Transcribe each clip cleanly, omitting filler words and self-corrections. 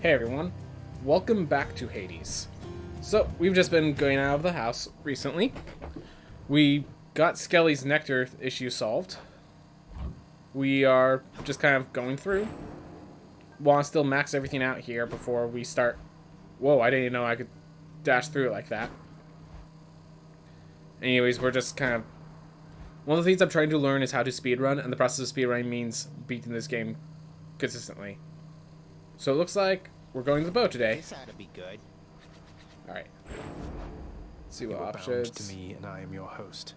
Hey everyone, welcome back to Hades. So, we've just been going out of the house recently. We got Skelly's nectar issue solved. We are just kind of going through. Want to still max everything out here before we start. Whoa, I didn't even know I could dash through it like that. Anyways, we're just kind of... One of the things I'm trying to learn is how to speedrun, and the process of speedrunning means beating this game consistently. So it looks like we're going to the boat today. This ought to be good. Alright. Let's see what You are options. bound to me, and I am your host.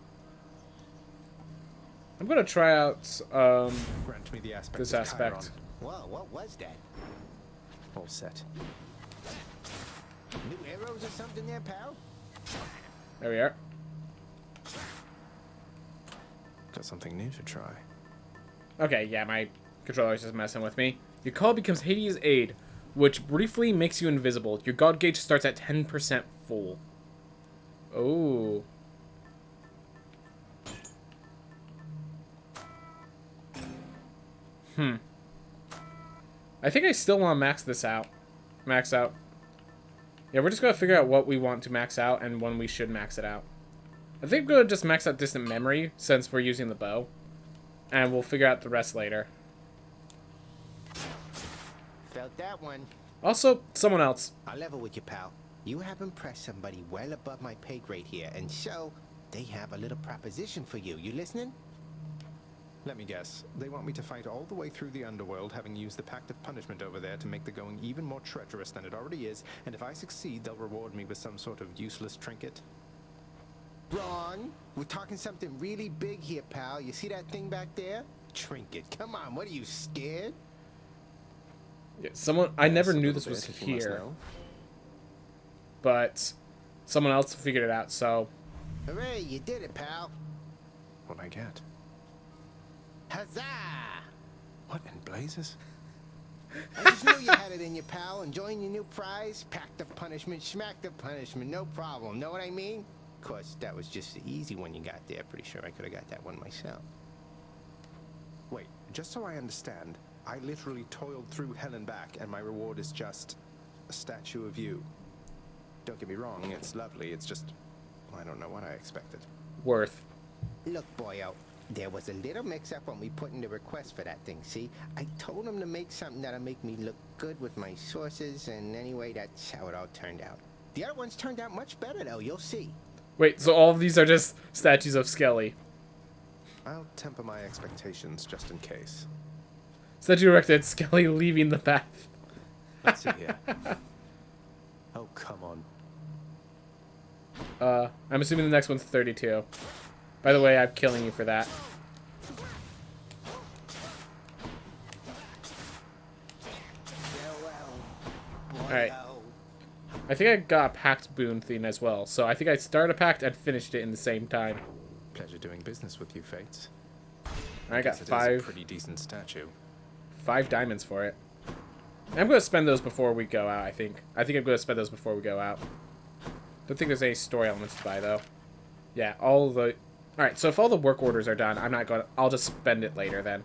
I'm gonna try out Grant me the aspect this of aspect. Chiron. Whoa, what was that? All set. New arrows or something there, pal? There we are. Got something new to try. Okay, yeah, my controller's just messing with me. Your call becomes Hades' aid, which briefly makes you invisible. Your god gauge starts at 10% full. Oh. I think I still want to max this out. Max out. Yeah, we're just going to figure out what we want to max out and when we should max it out. I think we're going to just max out distant memory since we're using the bow. And we'll figure out the rest later. Felt that one. Also, someone else. I'll level with you, pal. You have impressed somebody well above my pay grade here, and so they have a little proposition for you. You listening? Let me guess. They want me to fight all the way through the underworld, having used the Pact of Punishment over there to make the going even more treacherous than it already is, and if I succeed, they'll reward me with some sort of useless trinket? Wrong. We're talking something really big here, pal. You see that thing back there? Trinket. Come on, what are you, scared? Yeah, someone... I never Yes, a knew little this was bit, if you must here. know. But someone else figured it out, so... Hooray, you did it, pal. What'd I get? Huzzah! What in blazes? I just knew you had it in you, pal. Enjoying your new prize? Pact of punishment, smack of punishment, no problem. Know what I mean? Of course, that was just the easy one you got there. Pretty sure I could have got that one myself. Wait, just so I understand, I literally toiled through hell and back, and my reward is just a statue of you. Don't get me wrong, it's lovely, it's just... I don't know what I expected. Worth. Look, boyo, there was a little mix-up when we put in the request for that thing, see? I told him to make something that'll make me look good with my sources, and anyway, that's how it all turned out. The other ones turned out much better, though, you'll see. Wait, so all of these are just statues of Skelly. I'll temper my expectations just in case. Statue erected, Skelly leaving the path. Let's see here. Oh, come on. I'm assuming the next one's 32. By the way, I'm killing you for that. Alright. I think I got a pact boon thing as well, so I think I started a pact and finished it in the same time. Pleasure doing business with you, Fates. I got Guess it is a 5 pretty decent statue. diamonds for it. I'm going to spend those before we go out, I think. I think I'm going to spend those before we go out. Don't think there's any story elements to buy, though. Yeah, all the... Alright, so if all the work orders are done, I'm not going to... I'll just spend it later, then.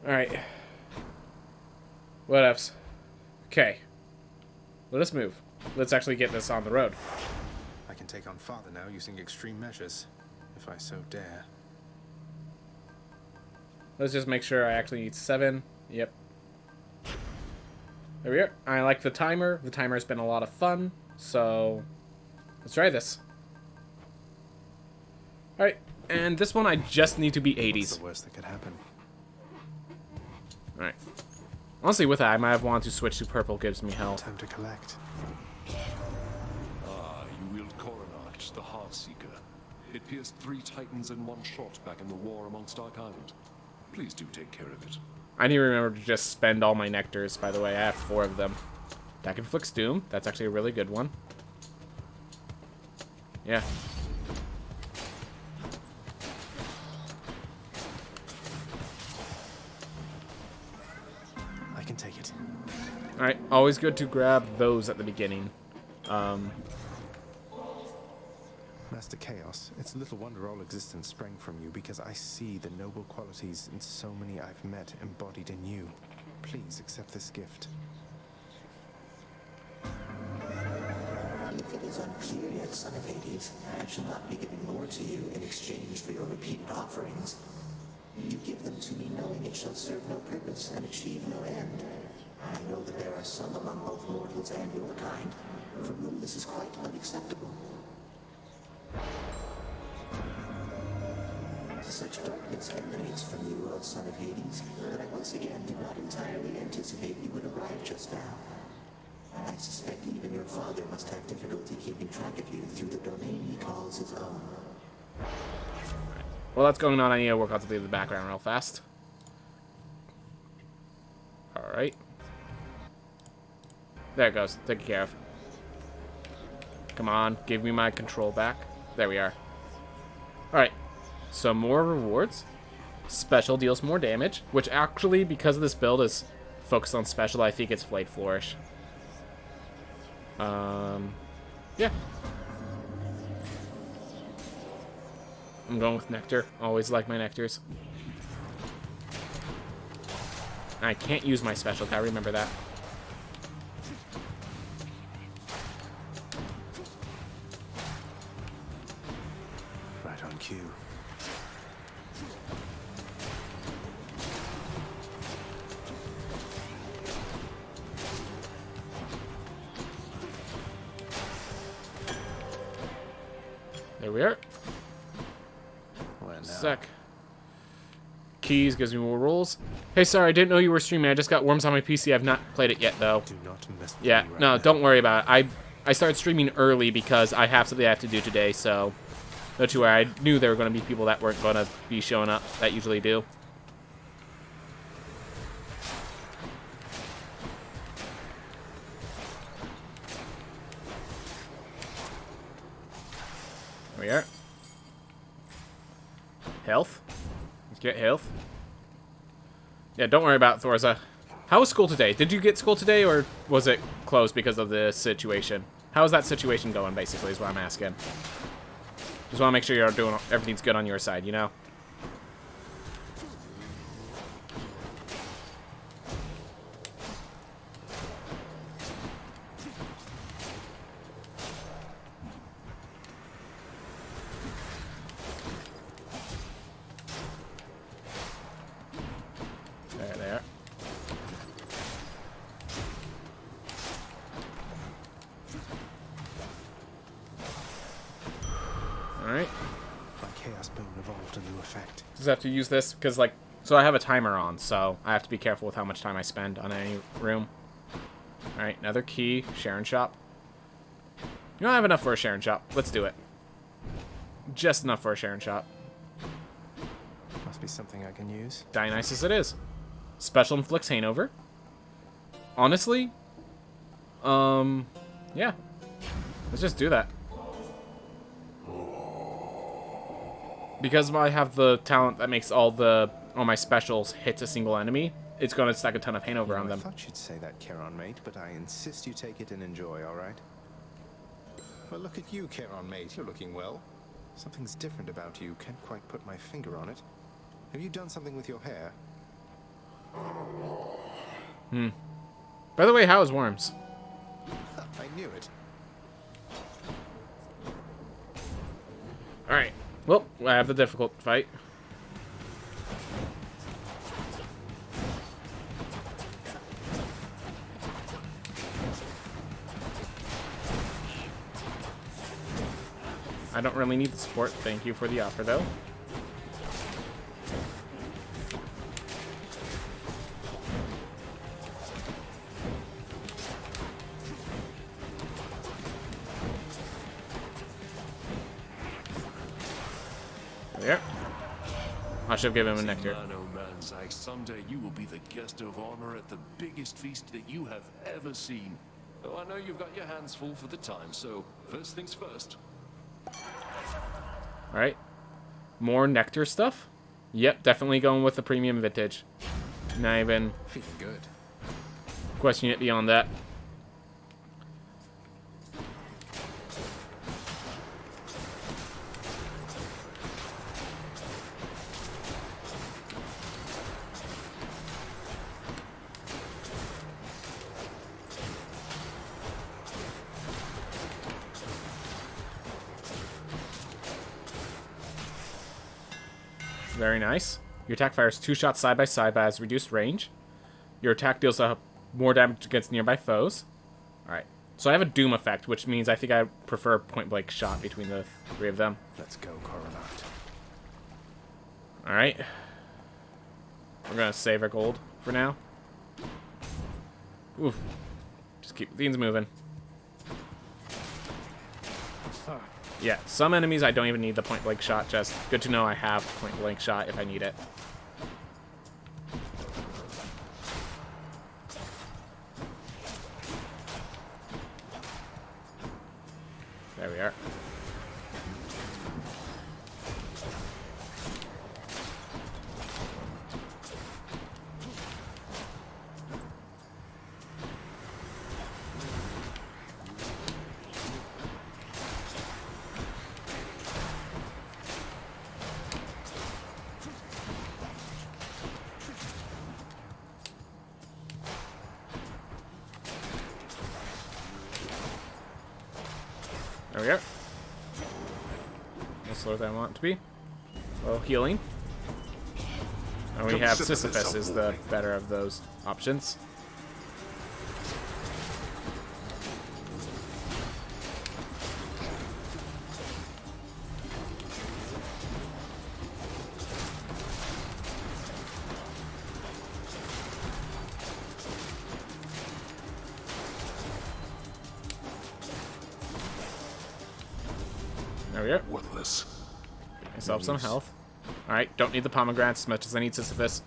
Alright. What else? Okay. Let us move. Let's actually get this on the road. I can take on Father now using extreme measures, if I so dare. Let's just make sure I actually need 7. Yep. There we are. I like the timer. The timer's been a lot of fun. So, let's try this. Alright, and this one I just need to beat What's 80s. the worst that could happen? Alright. Honestly, with that, I might have wanted to switch to purple. Gives me health. Time to collect. Ah, you wield Coronach, the Heartseeker. It pierced 3 titans in one shot back in the war amongst Dark Island. Please do take care of it. I need to remember to just spend all my nectars, by the way. I have 4 of them. That inflicts doom. That's actually a really good one. Yeah. I can take it. Alright, always good to grab those at the beginning. Master Chaos, it's little wonder all existence sprang from you, because I see the noble qualities in so many I've met embodied in you. Please accept this gift. If it is unclear yet, son of Hades, I shall not be giving more to you in exchange for your repeated offerings. You give them to me knowing it shall serve no purpose and achieve no end. I know that there are some among both mortals and your kind for whom this is quite unacceptable. Such darkness emanates from you, O son of Hades, that I once again did not entirely anticipate you would arrive just now. I suspect even your father must have difficulty keeping track of you through the domain he calls his own. Well, that's going on. I need to work out the background real fast. Alright. There it goes. Taken care of. Come on. Give me my control back. There we are. Alright. So more rewards. Special deals more damage. Which actually, because of this build is focused on special, I think it's Flayed Flourish. Yeah. I'm going with Nectar. Always like my Nectars. I can't use my special. Gotta remember that. Right on cue. There we are. Well, now. Sec. Keys gives me more rolls. Hey, sorry, I didn't know you were streaming. I just got Worms on my PC. I've not played it yet, though. Do not mess with Yeah, me right no, now. don't worry about it. I started streaming early because I have something I have to do today, so don't you worry. I knew there were going to be people that weren't going to be showing up that usually do. There we are. Health. Let's get health. Yeah, don't worry about Thorza. How was school today? Did you get school today, or was it closed because of the situation? How is that situation going, basically, is what I'm asking. Just want to make sure you're doing everything's good on your side, you know? There. Alright. My chaos bone evolved a new effect. Just have to use this, because, like, so I have a timer on, so I have to be careful with how much time I spend on any room. Alright, another key. Sharon shop. You don't have enough for a Sharon shop. Let's do it. Just enough for a Sharon shop. Must be something I can use. Dionysus it is. Special inflicts Hangover. Honestly, yeah. Let's just do that. Because I have the talent that makes all my specials hit a single enemy, it's going to stack a ton of Hangover on them. I thought you'd say that, Charon mate, but I insist you take it and enjoy, all right? Well, look at you, Charon mate. You're looking well. Something's different about you. Can't quite put my finger on it. Have you done something with your hair? By the way, how is Worms? I knew it. Alright. Well, I have the difficult fight. I don't really need the support. Thank you for the offer, though. There. I should give him a nectar. Man, oh man, Zach, someday you will be the guest of honor at the biggest feast that you have ever seen. Oh, I know you've got your hands full for the time, so first things first. Alright. More nectar stuff? Yep, definitely going with the premium vintage. Not even Feeling good. questioning it beyond that. Very nice. Your attack fires 2 shots side by side but has reduced range. Your attack deals more damage against nearby foes. Alright. So I have a Doom effect, which means I think I prefer a point-blank shot between the 3 of them. Let's go, Coronat. Alright. We're gonna save our gold for now. Oof. Just keep things moving. Yeah, some enemies I don't even need the point-blank shot, just good to know I have point-blank shot if I need it. There we are. There we go. That's what I want it to be. Well, healing. And we have Sisyphus is the better of those options. There we go. Worthless. Myself some health. Alright, don't need the pomegranates as much as I need Sisyphus.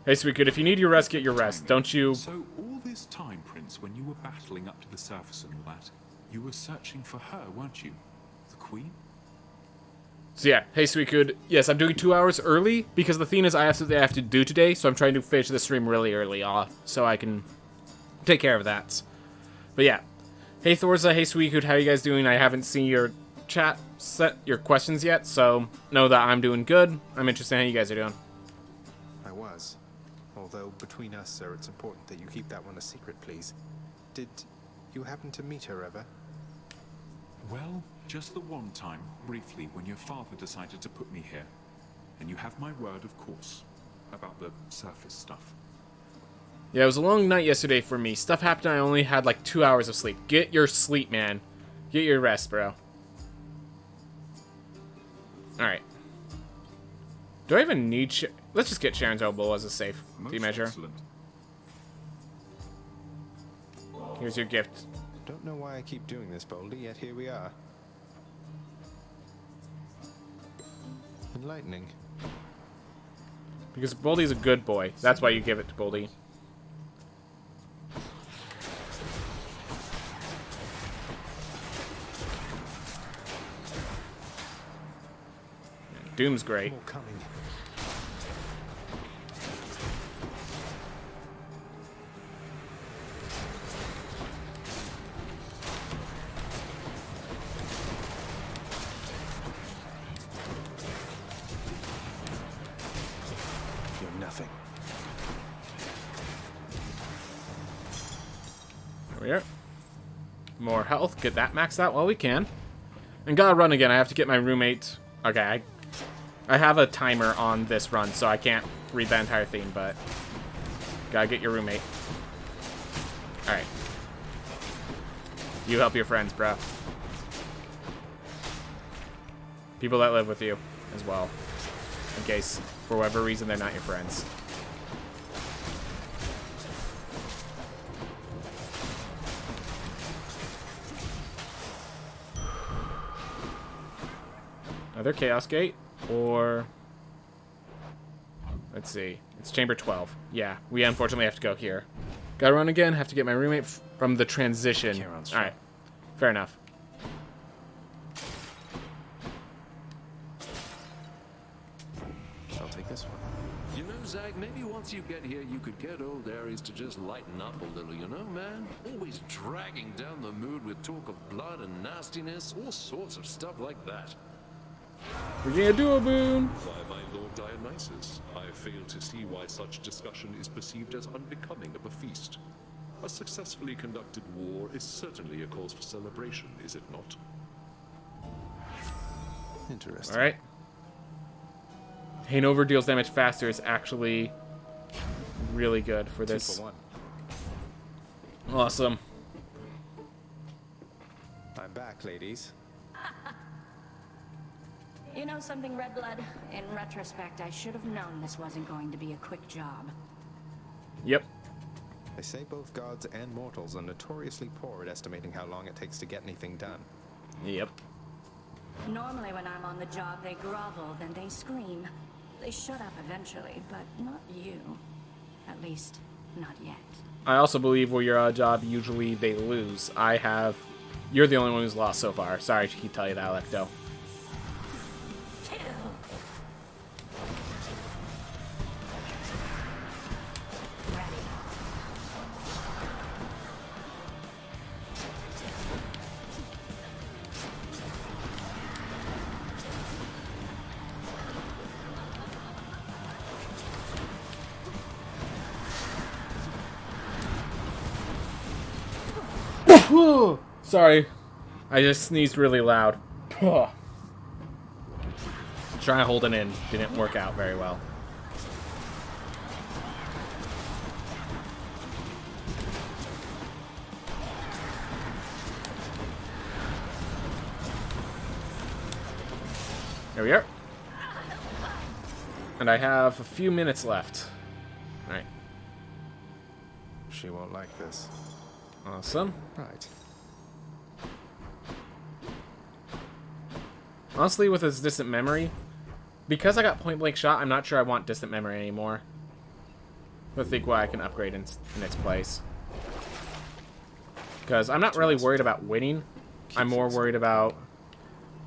Hey, sweet good, if you need your rest, get your rest. Don't you... So all this time, Prince, when you were battling up to the surface and all that, you were searching for her, weren't you? The Queen? So yeah, hey sweet good. Yes, I'm doing 2 hours early because the thing is I have something I have to do today, so I'm trying to finish the stream really early off so I can take care of that. But yeah. Hey Thorza, hey sweet good, how you guys doing? I haven't seen your chat set your questions yet, so know that I'm doing good. I'm interested in how you guys are doing. I was. Although, between us, sir, it's important that you keep that one a secret, please. Did you happen to meet her ever? Well, just the one time, briefly, when your father decided to put me here. And you have my word, of course, about the surface stuff. Yeah, it was a long night yesterday for me. Stuff happened, I only had like 2 hours of sleep. Get your sleep, man. Get your rest, bro. Alright. Do I even need... Let's just get Sharon's Elbow as a safe measure. Excellent. Here's your gift. Don't know why I keep doing this, Boldy, yet here we are. Enlightening. Because Boldy's a good boy. That's why you give it to Boldy. Doom's great. More coming. You're nothing. There we are. More health. Get that maxed out while we can. And gotta run again. I have to get my roommate. Okay, I have a timer on this run, so I can't read that entire thing, but gotta get your roommate. Alright. You help your friends, bro. People that live with you as well. In case, for whatever reason, they're not your friends. Another Chaos Gate, or... Let's see. It's Chamber 12. Yeah, we unfortunately have to go here. Gotta run again, have to get my roommate from the transition. Alright, fair enough. I'll take this one. You know, Zag, maybe once you get here, you could get old Ares to just lighten up a little, you know, man? Always dragging down the mood with talk of blood and nastiness, all sorts of stuff like that. We're gonna do a boon! Why, my Lord Dionysus, I fail to see why such discussion is perceived as unbecoming of a feast. A successfully conducted war is certainly a cause for celebration, is it not? Interesting. Alright, Hangover deals damage faster is actually really good for 2 this. for 1. Awesome. I'm back, ladies. You know something, Redblood? In retrospect, I should have known this wasn't going to be a quick job. Yep. They say both gods and mortals are notoriously poor at estimating how long it takes to get anything done. Yep. Normally when I'm on the job, they grovel, then they scream. They shut up eventually, but not you. At least, not yet. I also believe where you're on a job, usually they lose. You're the only one who's lost so far. Sorry to keep telling you that, Electo. Sorry. I just sneezed really loud. Trying to hold it in. Didn't work out very well. There we are. And I have a few minutes left. Alright. She won't like this. Awesome. Right. Honestly, with this distant memory, because I got point blank shot, I'm not sure I want distant memory anymore. Let's think what I can upgrade in its place. Because I'm not really worried about winning. I'm more worried about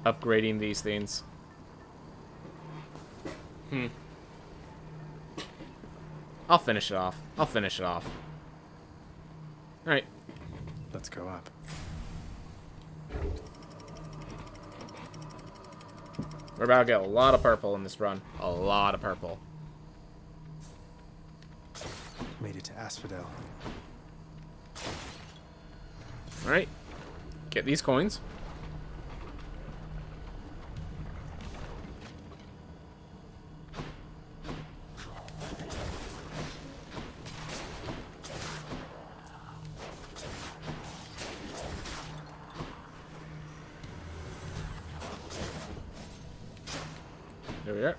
upgrading these things. I'll finish it off. Alright. Let's go up. We're about to get a lot of purple in this run. A lot of purple. Made it to Asphodel. Alright. Get these coins. There we are.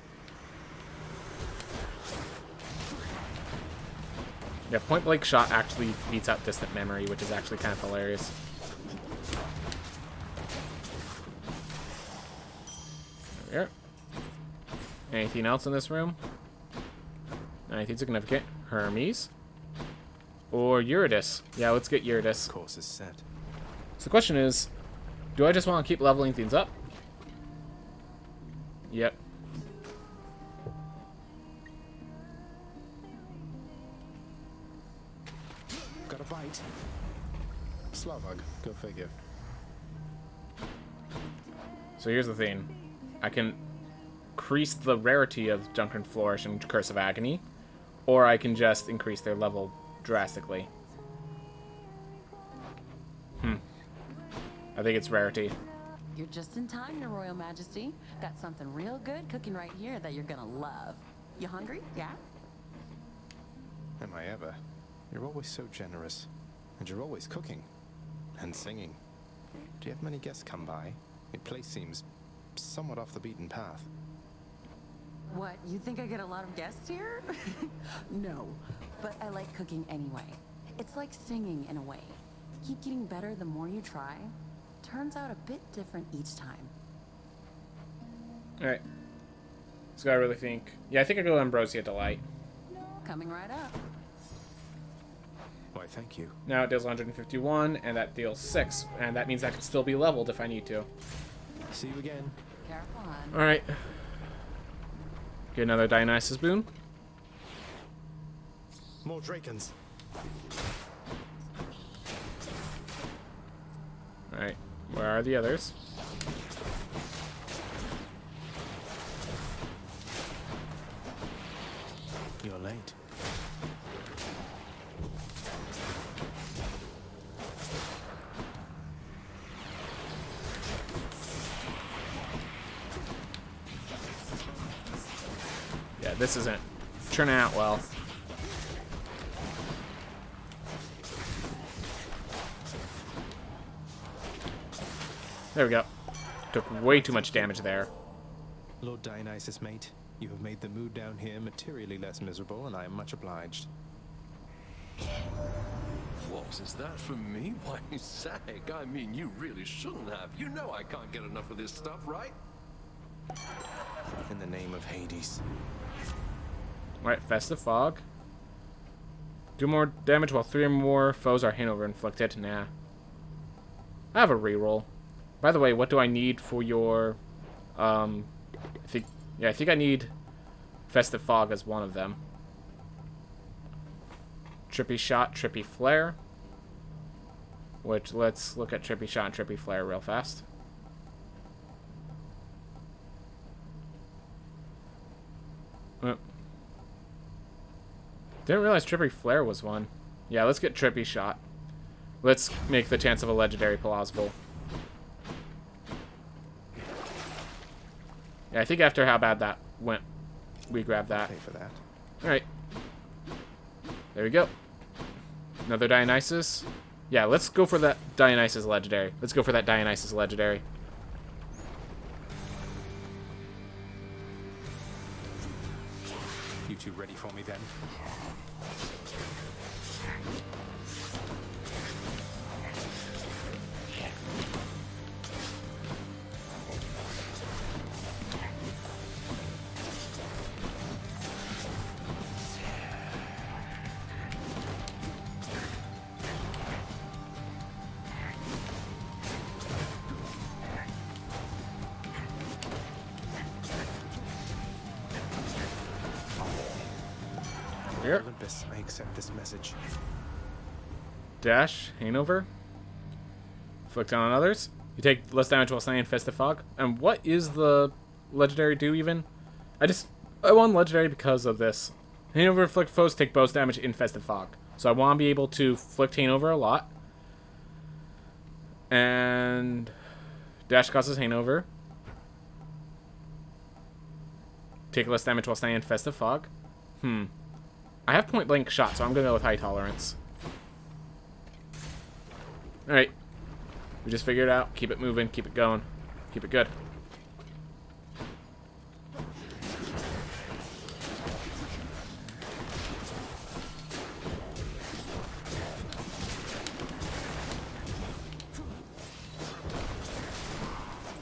Yeah, point blank shot actually beats out distant memory, which is actually kind of hilarious. There we are. Anything else in this room? Anything significant? Hermes? Or Eurydice? Yeah, let's get Eurydice. Course is set. So the question is, do I just want to keep leveling things up? Yep. Got a bite. Slavog, go figure. So here's the thing. I can increase the rarity of Drunken Flourish and Curse of Agony, or I can just increase their level drastically. I think it's rarity. You're just in time, Your Royal Majesty. Got something real good cooking right here that you're gonna love. You hungry? Yeah? Am I ever? You're always so generous. And you're always cooking. And singing. Do you have many guests come by? Your place seems somewhat off the beaten path. What, you think I get a lot of guests here? No, but I like cooking anyway. It's like singing in a way. Keep getting better the more you try. Turns out a bit different each time. Alright. So I really think... Yeah, I think I go Ambrosia Delight. Coming right up. Why, thank you. Now it deals 151, and that deals 6. And that means I can still be leveled if I need to. See you again. Careful, hon. Alright. Get another Dionysus boon. More Drakens. Alright. Where are the others? You're late. this isn't turning out well. There we go. Took way too much damage there. Lord Dionysus, mate, you have made the mood down here materially less miserable, and I am much obliged. What is that from me? Why, Sag, I mean, you really shouldn't have. You know I can't get enough of this stuff, right? In the name of Hades. Alright, Festive Fog. Do more damage while 3 or more foes are Hangover inflicted. Nah. I have a reroll. By the way, what do I need for your... I think I need Festive Fog as one of them. Trippy Shot, Trippy Flare. Which, let's look at Trippy Shot and Trippy Flare real fast. Didn't realize Trippy Flare was one. Yeah, let's get Trippy Shot. Let's make the chance of a legendary plausible. Yeah, I think after how bad that went, we grab that. Pay for that. Alright. There we go. Another Dionysus. Yeah, let's go for that Dionysus legendary. Let's go for that Dionysus legendary. You two ready for me then? Here. Olympus, I accept this message. Dash, Hangover. Inflict on others. You take less damage while staying in Festive Fog. And what is the legendary do even? I won legendary because of this. Hangover inflict foes take bonus damage in Festive Fog. So I want to be able to flick Hangover a lot. And Dash causes Hangover. Take less damage while staying in Festive Fog. I have point blank shot, so I'm gonna go with high tolerance. Alright. We just figured it out. Keep it moving, keep it going. Keep it good.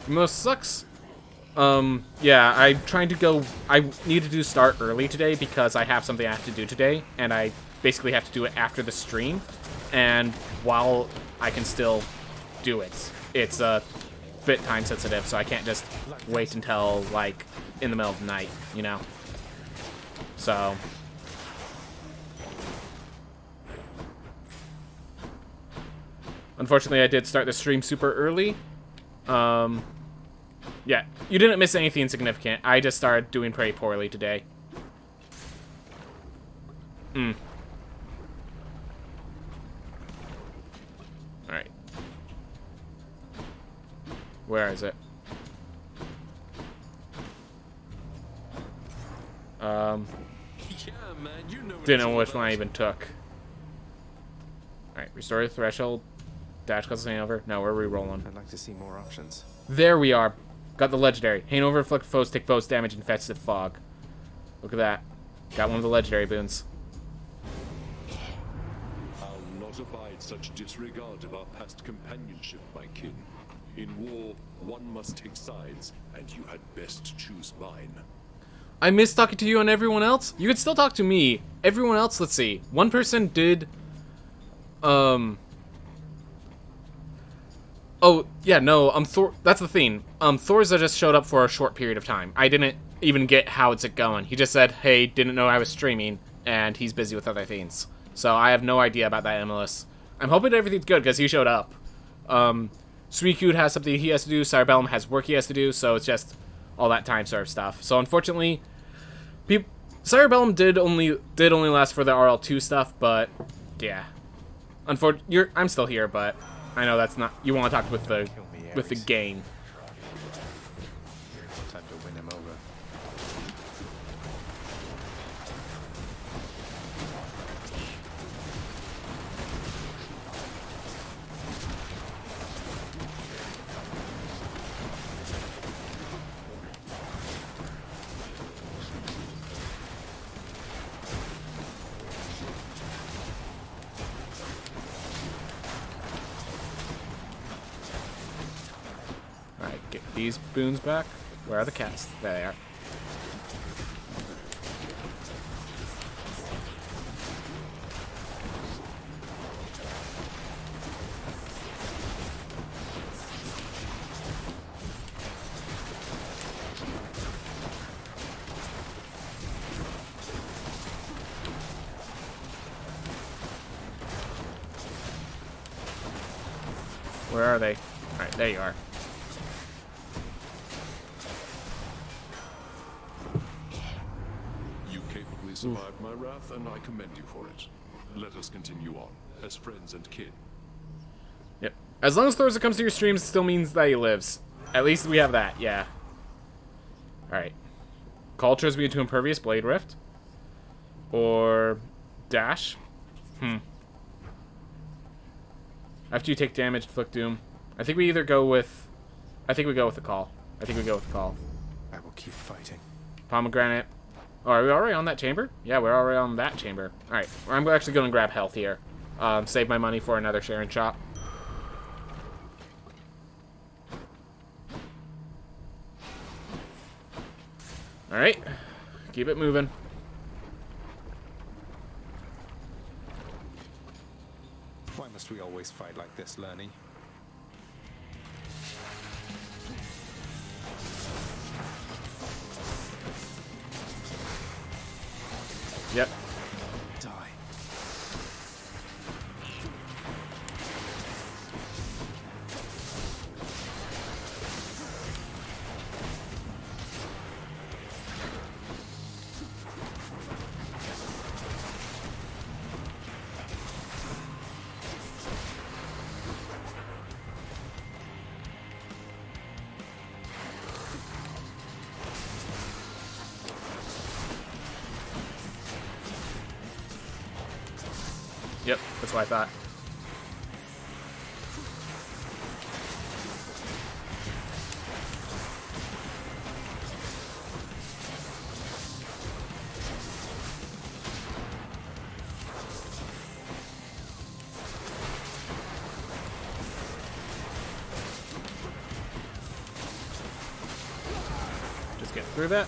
Most sucks. Yeah, I'm trying to go... I need to start early today because I have something I have to do today, and I basically have to do it after the stream, and while I can still do it, it's a bit time sensitive, so I can't just wait until, like, in the middle of the night, you know? So... Unfortunately, I did start the stream super early. Yeah, you didn't miss anything significant. I just started doing pretty poorly today. Alright. Where is it? Yeah, man, you know what Didn't it's know all which one I about. even took. Alright, restore the threshold. Dash causes Hangover. No, we're re-rolling. I'd like to see more options. There we are. Got the legendary. Hangover inflict foes take bonus damage in Festive Fog. Look at that. Got one of the legendary boons. I'll not abide such disregard of our past companionship, my kin. In war, one must take sides, and you had best choose mine. I miss talking to you and everyone else. You can still talk to me. Everyone else, let's see. One person did... Oh, yeah, no, Thor... That's the thing. Thorza just showed up for a short period of time. I didn't even get how it's going. He just said, hey, didn't know I was streaming, and he's busy with other things. So I have no idea about that MLS. I'm hoping everything's good, because he showed up. Suicune has something he has to do, Cerebellum has work he has to do, so it's just all that time serve stuff. So unfortunately, Cerebellum did only last for the RL2 stuff, but yeah. I'm still here, but I know that's not... You want to talk with the game. Time to win him over. these boons back. Where are the cats? There they are. Where are they? Alright, there you are. You capably survived my wrath, and I commend you for it. Let us continue on, as friends and kin. Yep. As long as Thorza comes to your streams, it still means that he lives. At least we have that, yeah. Alright. Call Trisby into Impervious Blade Rift. Or Dash. After you take damage, inflict doom. I think we either go with... I think we go with the call. I think we go with the call. I will keep fighting. Pomegranate. Oh, are we already on that chamber? Yeah, we're already on that chamber. Alright, I'm actually going to grab health here. Save my money for another Sharon shop. Alright. Keep it moving. Why must we always fight like this, Lerny? Yep. Die. Yep, that's what I thought. Just get through that.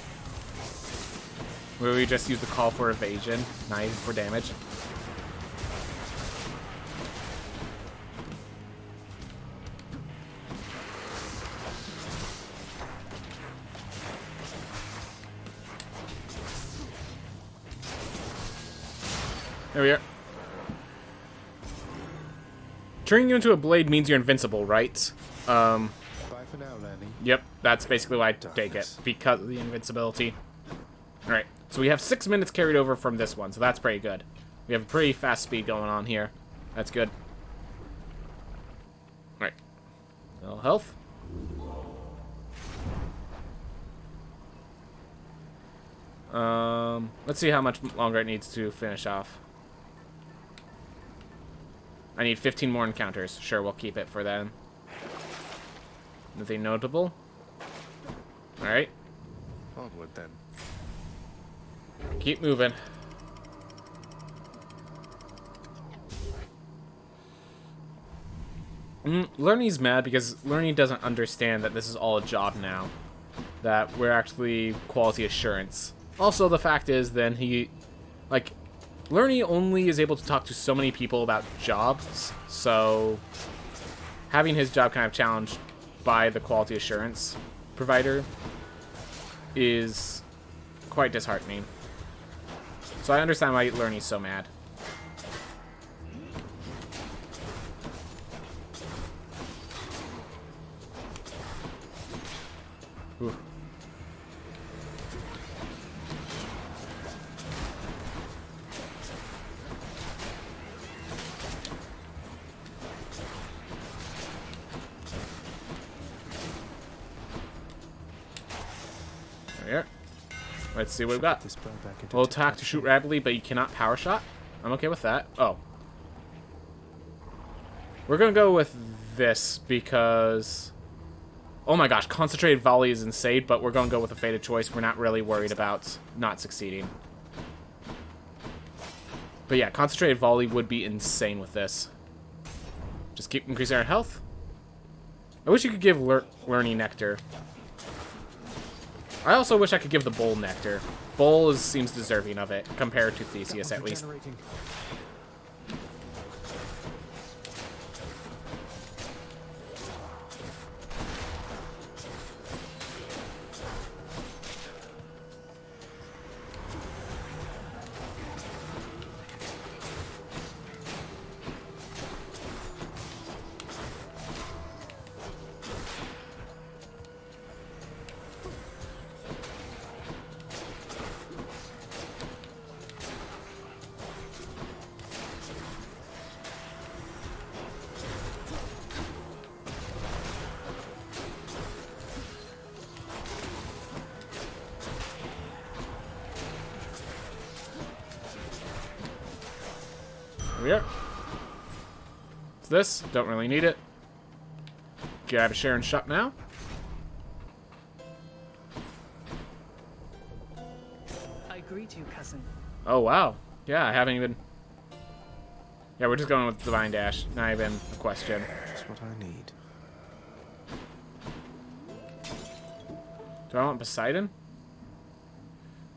Where we just use the call for evasion, not even for damage. There we are. Turning you into a blade means you're invincible, right? Bye for now, Lerny. Yep, that's basically why I take it, because of the invincibility. Alright, so we have 6 minutes carried over from this one, so that's pretty good. We have a pretty fast speed going on here. That's good. Alright. A little health. Let's see how much longer it needs to finish off. I need 15 more encounters. Sure, we'll keep it for then. Nothing notable. Alright. Onward then. Keep moving. Lerny's mad because Lerny doesn't understand that this is all a job now. That we're actually quality assurance. Also, the fact is, then he... Like, Lerny only is able to talk to so many people about jobs, so having his job kind of challenged by the quality assurance provider is quite disheartening. So I understand why Lerny's so mad. Ooh. There. Let's see what we've got. We'll attack to shoot rapidly, but you cannot power shot. I'm okay with that. Oh. We're gonna go with this because... Oh my gosh, concentrated volley is insane, but we're gonna go with a fated choice. We're not really worried about not succeeding. But yeah, concentrated volley would be insane with this. Just keep increasing our health. I wish you could give Learning Nectar. I also wish I could give the Bull Nectar. Bull seems deserving of it, compared to Theseus at least. Here. It's this. Don't really need it. Grab a share and shop now. I greet you, cousin. Oh, wow. Yeah, I haven't even... Yeah, we're just going with Divine Dash. Not even a question. Just what I need. Do I want Poseidon?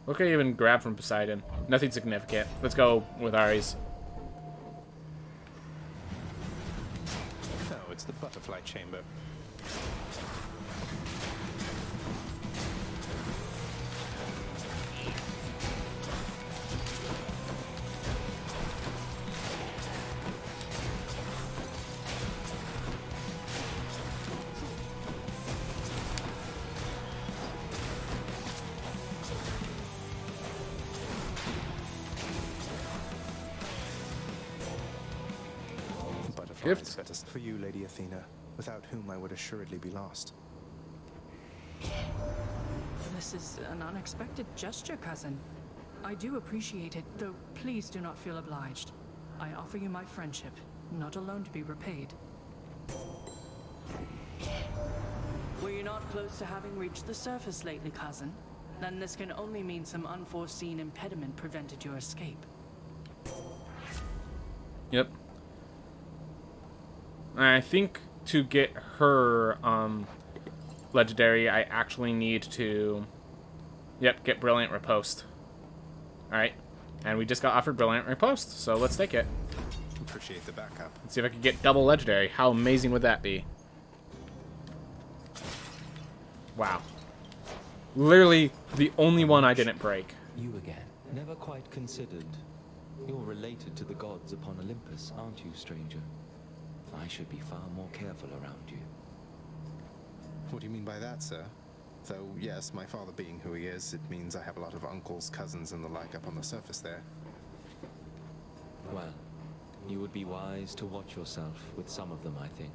What can I even grab from Poseidon? Nothing significant. Let's go with Ares. No, it's the butterfly chamber. Gift. For you, Lady Athena, without whom I would assuredly be lost. This is an unexpected gesture, cousin. I do appreciate it, though please do not feel obliged. I offer you my friendship, not alone to be repaid. Were you not close to having reached the surface lately, cousin? Then this can only mean some unforeseen impediment prevented your escape. Yep. I think to get her legendary, I actually need to, get Brilliant Riposte. Alright. And we just got offered Brilliant Riposte, so let's take it. Appreciate the backup. Let's see if I can get double legendary. How amazing would that be? Wow. Literally the only one I didn't break. You again. Never quite considered. You're related to the gods upon Olympus, aren't you, stranger? I should be far more careful around you. What do you mean by that, sir? Though, yes, my father being who he is, it means I have a lot of uncles, cousins, and the like up on the surface there. Well, you would be wise to watch yourself with some of them, I think.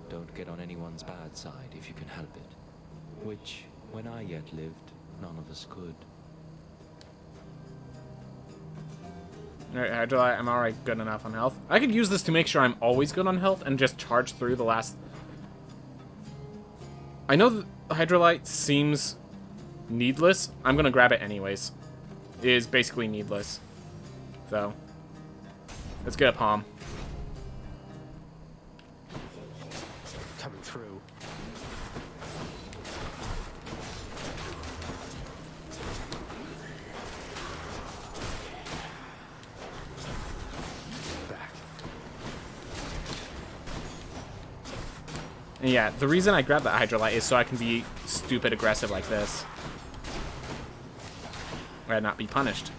Don't get on anyone's bad side if you can help it. Which, when I yet lived, none of us could. Alright, Hydrolite, I'm alright good enough on health. I could use this to make sure I'm always good on health and just charge through the last... I know that Hydrolite seems needless. I'm gonna grab it anyways. It is basically needless. So, let's get a palm. Coming through. And yeah, the reason I grabbed that Hydrolite is so I can be stupid aggressive like this. And not be punished.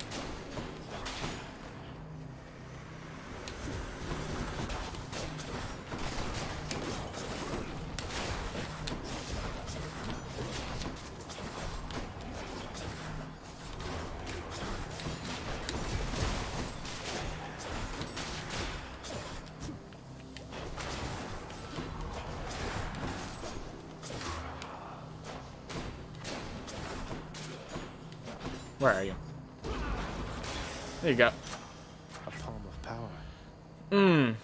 Where are you? There you go. A palm of power.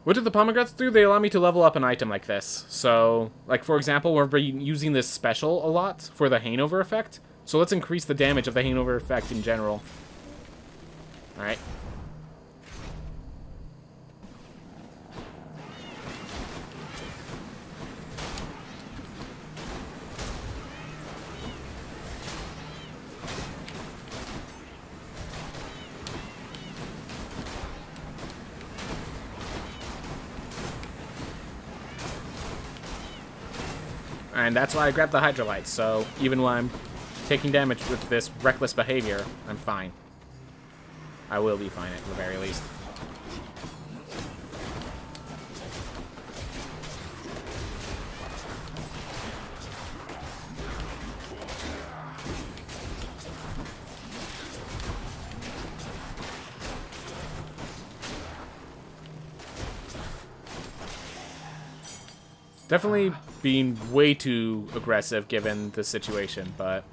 What do the pomegranates do? They allow me to level up an item like this. So, like for example, we're using this special a lot for the Hangover effect. So let's increase the damage of the Hangover effect in general. Alright. And that's why I grabbed the Hydrolyte, so even when I'm taking damage with this reckless behavior, I'm fine. I will be fine at the very least. Definitely being way too aggressive given the situation, but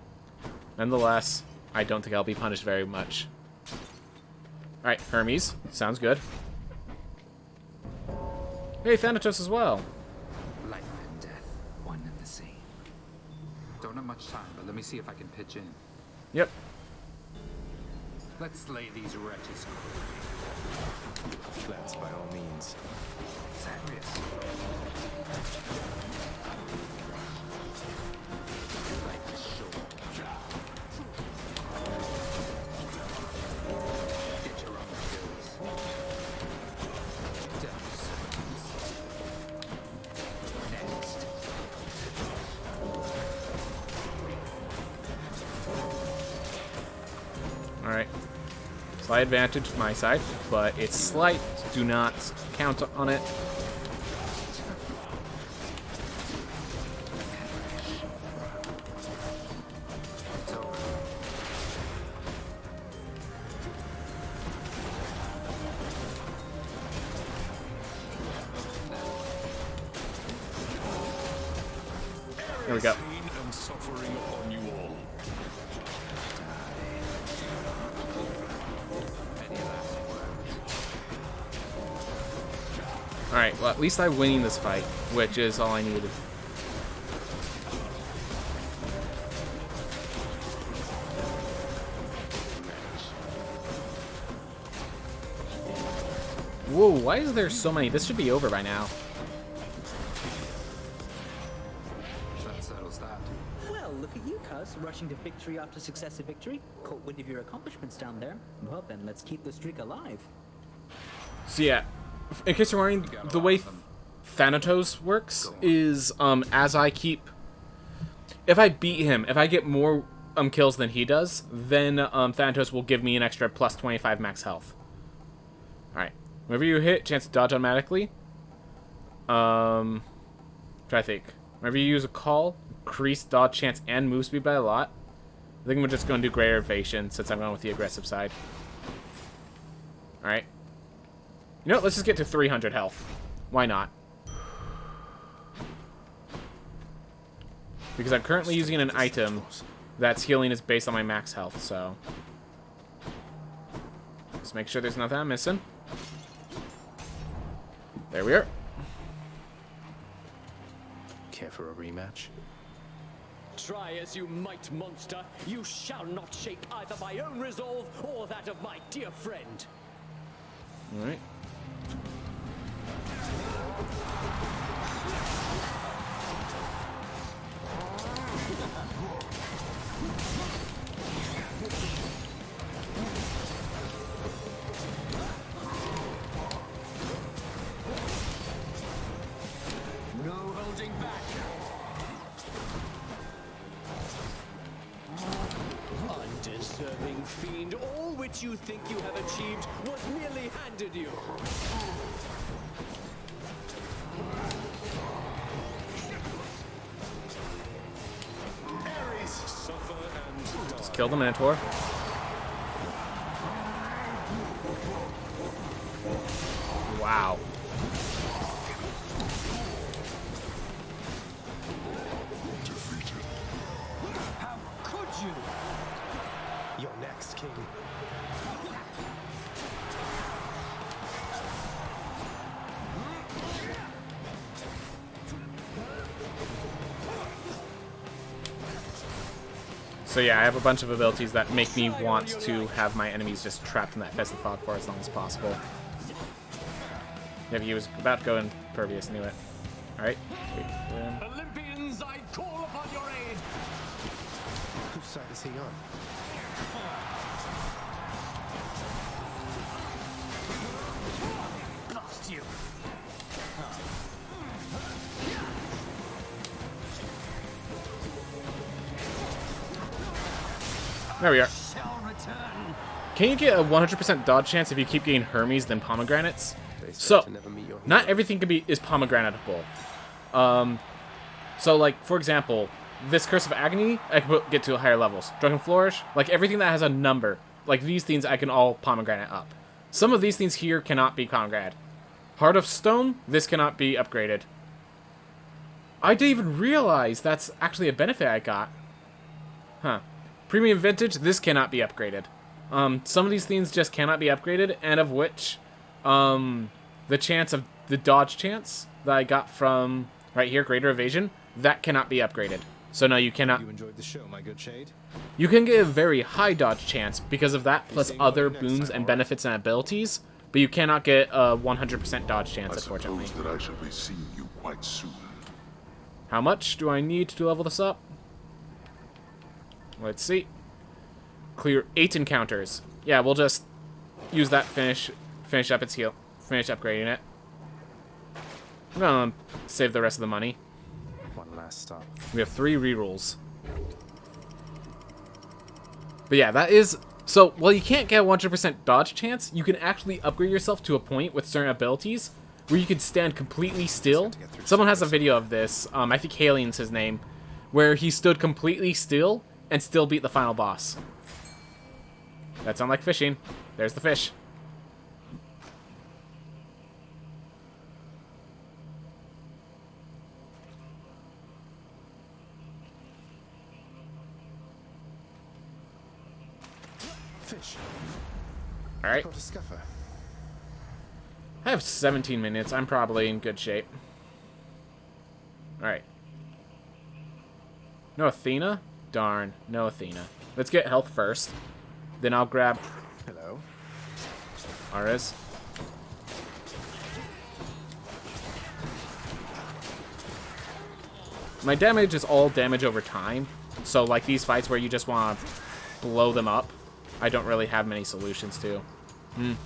nonetheless, I don't think I'll be punished very much. Alright, Hermes. Sounds good. Hey, Thanatos as well. Life and death, one and the same. Don't have much time, but let me see if I can pitch in. Yep. Let's slay these wretches. Let's, by all means. Zagreus. Life is short. Get your own kills. Death sentence. Next. Alright. Slight advantage my side, but it's slight. Do not count on it. There we go. Pain and suffering upon you all. Alright, well at least I'm winning this fight, which is all I needed. Whoa, why is there so many? This should be over by now. That settles that. Well, look at you, cuz, rushing to victory after successive victory. Caught wind of your accomplishments down there. Well then, let's keep the streak alive. So yeah, in case you're wondering, the way Thanatos works is as I keep... If I beat him, if I get more kills than he does, then Thanatos will give me an extra plus 25 max health. Alright. Whenever you hit, chance to dodge automatically. Try to think. Whenever you use a call, increase dodge chance and move speed by a lot. I think we're just going to do greater evasion since I'm going with the aggressive side. Alright. You know what? Let's just get to 300 health. Why not? Because I'm currently using an item that's healing is based on my max health, so... Let's make sure there's nothing I'm missing. There we are. Care for a rematch? Try as you might, monster, you shall not shake either my own resolve or that of my dear friend. Alright. No holding back. Undeserving fiend, all which you think you have achieved was merely handed you. Ares, suffer and die. Let's kill the Minotaur. Wow. How could you? You're next, King. So yeah, I have a bunch of abilities that make me want to have my enemies just trapped in that Festive Fog for as long as possible. Yeah, he was about to go impervious, knew it. Alright. Olympians, I call upon your aid. Whose side is he on? Lost you. There we are. Shall return. Can you get a 100% dodge chance if you keep getting Hermes than pomegranates? They said So, to never meet your not hero. everything is pomegranatable. So, like, for example, this Curse of Agony, I can get to higher levels. Drunken Flourish, like, everything that has a number, like, these things I can all pomegranate up. Some of these things here cannot be pomegranate. Heart of Stone, this cannot be upgraded. I didn't even realize that's actually a benefit I got. Huh. Premium Vintage, this cannot be upgraded. Some of these things just cannot be upgraded, and of which, the chance of the dodge chance that I got from right here, Greater Evasion, that cannot be upgraded. So no, you cannot. You enjoyed the show, my good shade? You can get a very high dodge chance because of that, plus other boons and benefits and abilities, but you cannot get a 100% dodge chance, unfortunately. Suppose that I shall be seeing you quite soon. How much do I need to level this up? Let's see. Clear 8 encounters. Yeah, we'll just use that, finish up its heal. Finish upgrading it. I'm gonna save the rest of the money. One last stop. We have 3 rerolls. But yeah, that is... So, while you can't get a 100% dodge chance, you can actually upgrade yourself to a point with certain abilities where you can stand completely still. Someone has a video of this, I think Halien's his name, where he stood completely still and still beat the final boss. That sounds like fishing. There's the fish. Fish. Alright. Caught a scuffer. I have 17 minutes. I'm probably in good shape. Alright. No Athena? Darn. No Athena. Let's get health first. Then I'll grab... Hello. Ares. My damage is all damage over time. So, like, these fights where you just want to blow them up, I don't really have many solutions to. Your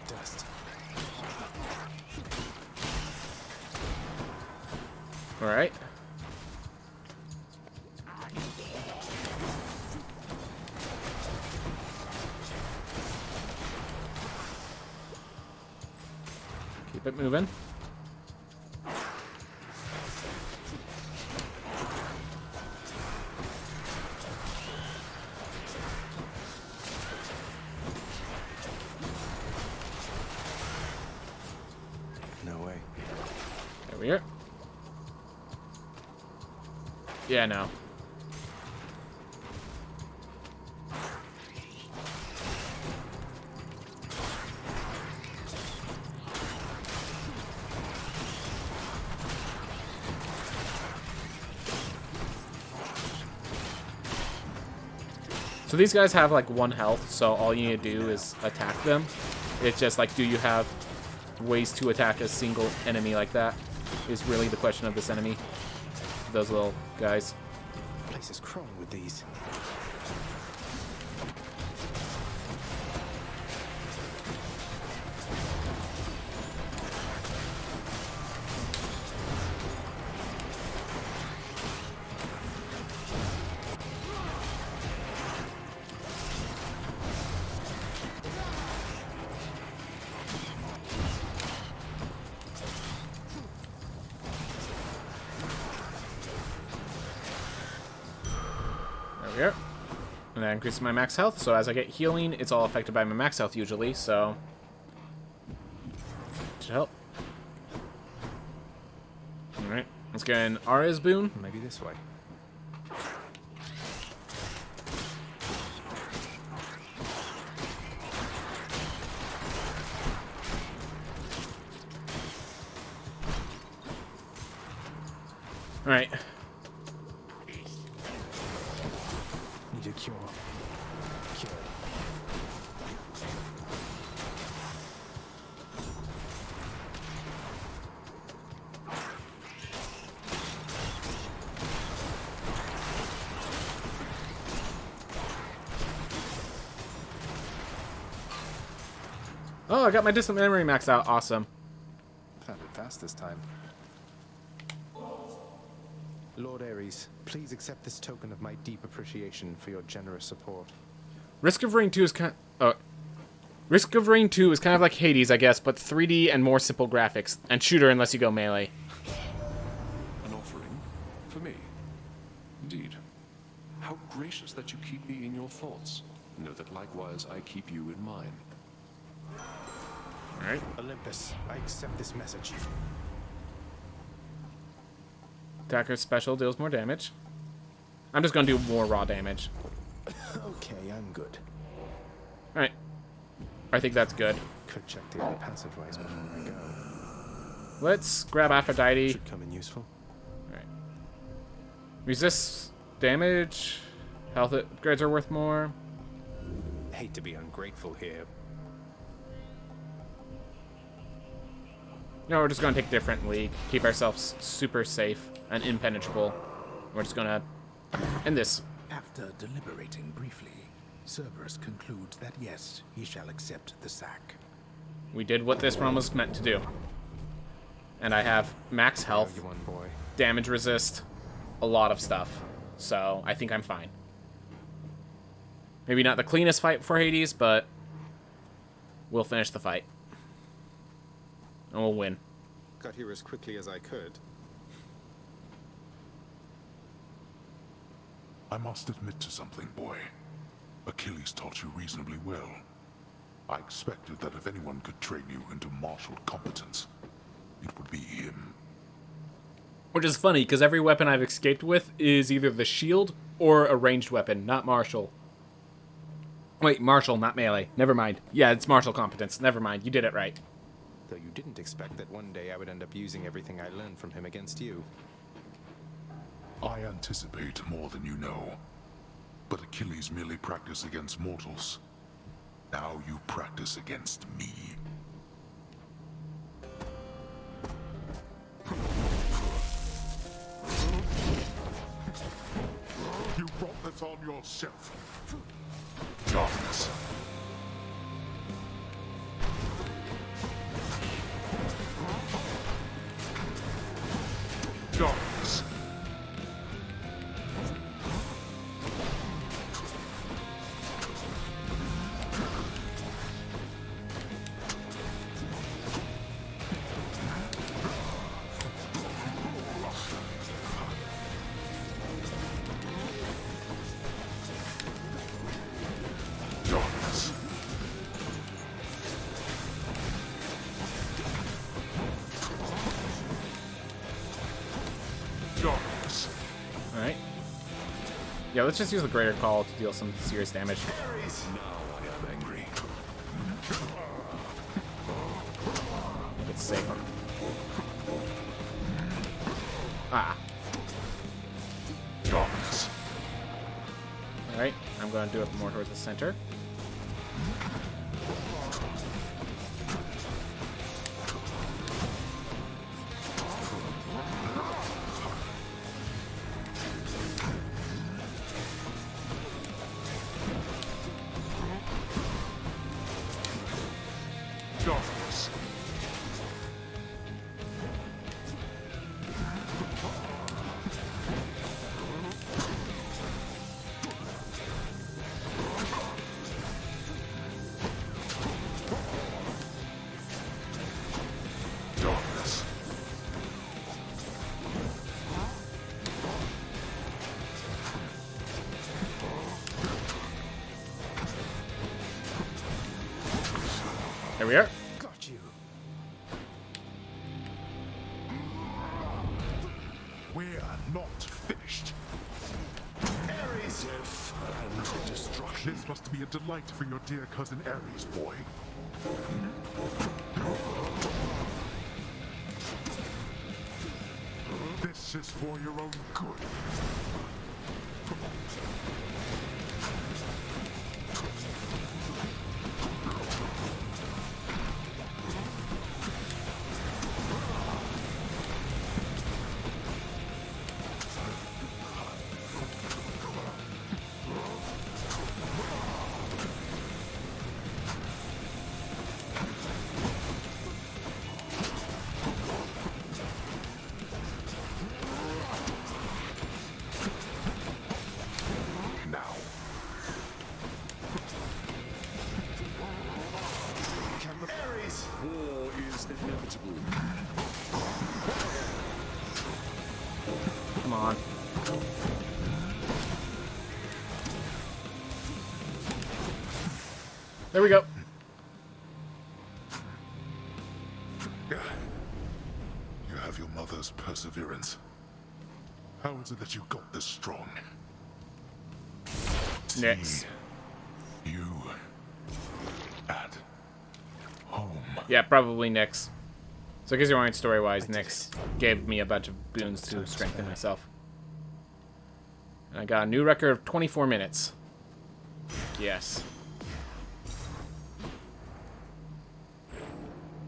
dust. Alright. Keep it moving. No way. There we are. Yeah, no. So these guys have like 1 health, so all you need to do is attack them. It's just like, do you have ways to attack a single enemy like that? Is really the question of this enemy. Those little guys. The place is crawling with these. There we are. And that increases my max health, so as I get healing, it's all affected by my max health usually, so... Should help. Alright, let's get an Ares boon. Maybe this way. Alright. Need a cure. Cure. Oh, I got my distant memory maxed out. Awesome. Found it fast this time. Lord Ares, please accept this token of my deep appreciation for your generous support. Risk of Rain 2 is kind Risk of Rain 2 is kind of like Hades, I guess, but 3D and more simple graphics, and shooter unless you go melee. An offering? For me? Indeed. How gracious that you keep me in your thoughts. Know that likewise I keep you in mine. Alright. Olympus, I accept this message. Attacker's special deals more damage. I'm just gonna do more raw damage. Okay, I'm good. Alright. I think that's good. Could check the other passageways before I go. Let's grab Aphrodite. Should come in useful. Alright. Resist damage. Health upgrades are worth more. Hate to be ungrateful here. No, we're just gonna take different league. Keep ourselves super safe and impenetrable. We're just gonna end this. After deliberating briefly, Cerberus concludes that yes, he shall accept the sack. We did what this run was meant to do. And I have max health, damage resist, a lot of stuff. So I think I'm fine. Maybe not the cleanest fight for Hades, but we'll finish the fight. And we'll win. Got here as quickly as I could. I must admit to something, boy. Achilles taught you reasonably well. I expected that if anyone could train you into martial competence, it would be him. Which is funny, because every weapon I've escaped with is either the shield or a ranged weapon, not martial. Wait, martial, not melee. Never mind. Yeah, it's martial competence. Never mind. You did it right. Though you didn't expect that one day I would end up using everything I learned from him against you. I anticipate more than you know. But Achilles merely practiced against mortals. Now you practice against me. You brought this on yourself. Darkness. Darkness. Alright. Yeah, let's just use the Greater Call to deal some serious damage. Now I am angry. It's safer. Ah. Darkness. Alright, I'm going to do it more towards the center. Darkness. Darkness. There we are. Got you. We're not finished. Ares! Death and destruction. This must be a delight for your dear cousin Ares, boy. This is for your own good. There we go. You have your mother's perseverance. How is it that you got this strong? Next. You at home. Yeah, probably Nyx. So, because you're wondering story-wise, Nyx gave me a bunch of boons to strengthen myself. And I got a new record of 24 minutes. Yes.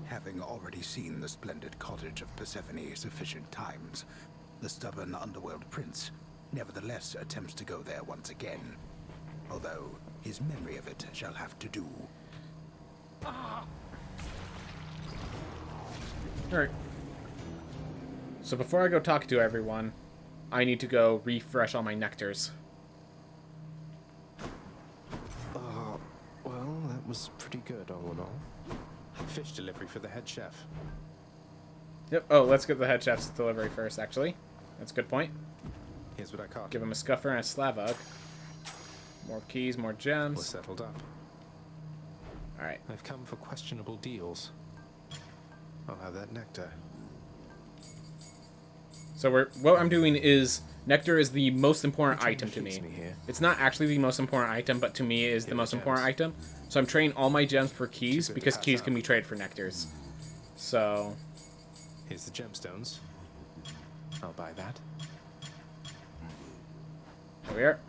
Having already seen the splendid cottage of Persephone sufficient times, the stubborn underworld prince nevertheless attempts to go there once again, although his memory of it shall have to do. Alright. So before I go talk to everyone, I need to go refresh all my nectars. Well, that was pretty good all in all. Fish delivery for the head chef. Yep. Oh, let's get the head chef's delivery first, actually. That's a good point. Here's what I caught. Give him a scuffer and a slavug. More keys, more gems. We're settled up. Alright. I've come for questionable deals. I'll have that nectar. So what I'm doing is, nectar is the most important item to me. It's not actually the most important item, but to me it is the most important item. So I'm trading all my gems for keys, because keys can be traded for nectars. So... Here's the gemstones. I'll buy that. There we are.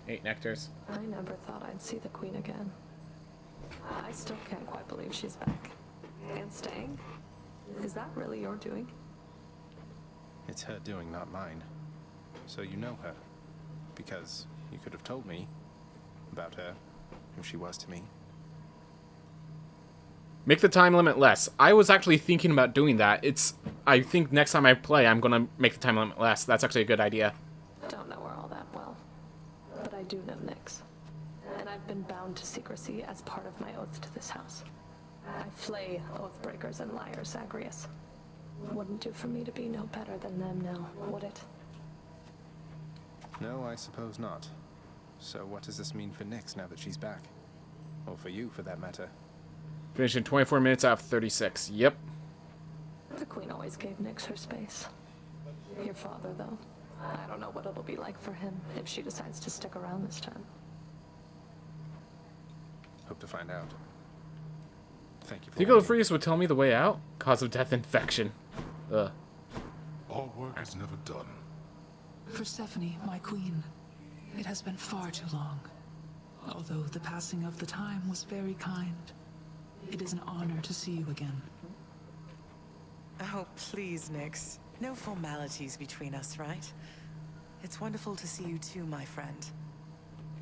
8 nectars. I never thought I'd see the queen again. I still can't quite believe she's back. And staying? Is that really your doing? It's her doing, not mine. So you know her. Because you could have told me about her, who she was to me. Make the time limit less. I was actually thinking about doing that. I think next time I play, I'm going to make the time limit less. That's actually a good idea. Don't know her all that well. But I do know Nyx. And I've been bound to secrecy as part of my oath to this house. I flay oath breakers and liars, Zagreus. Wouldn't do for me to be no better than them now, would it? No, I suppose not. So what does this mean for Nyx now that she's back? Or for you, for that matter? Finish in 24 minutes out of 36. Yep. The queen always gave Nyx her space. Your father, though. I don't know what it'll be like for him if she decides to stick around this time. Hope to find out. Thank you for Think Freeze would tell me the way out? Cause of death infection. Ugh. Our work is never done. Persephone, my queen, it has been far too long. Although the passing of the time was very kind, it is an honor to see you again. Oh, please, Nyx. No formalities between us, right? It's wonderful to see you too, my friend.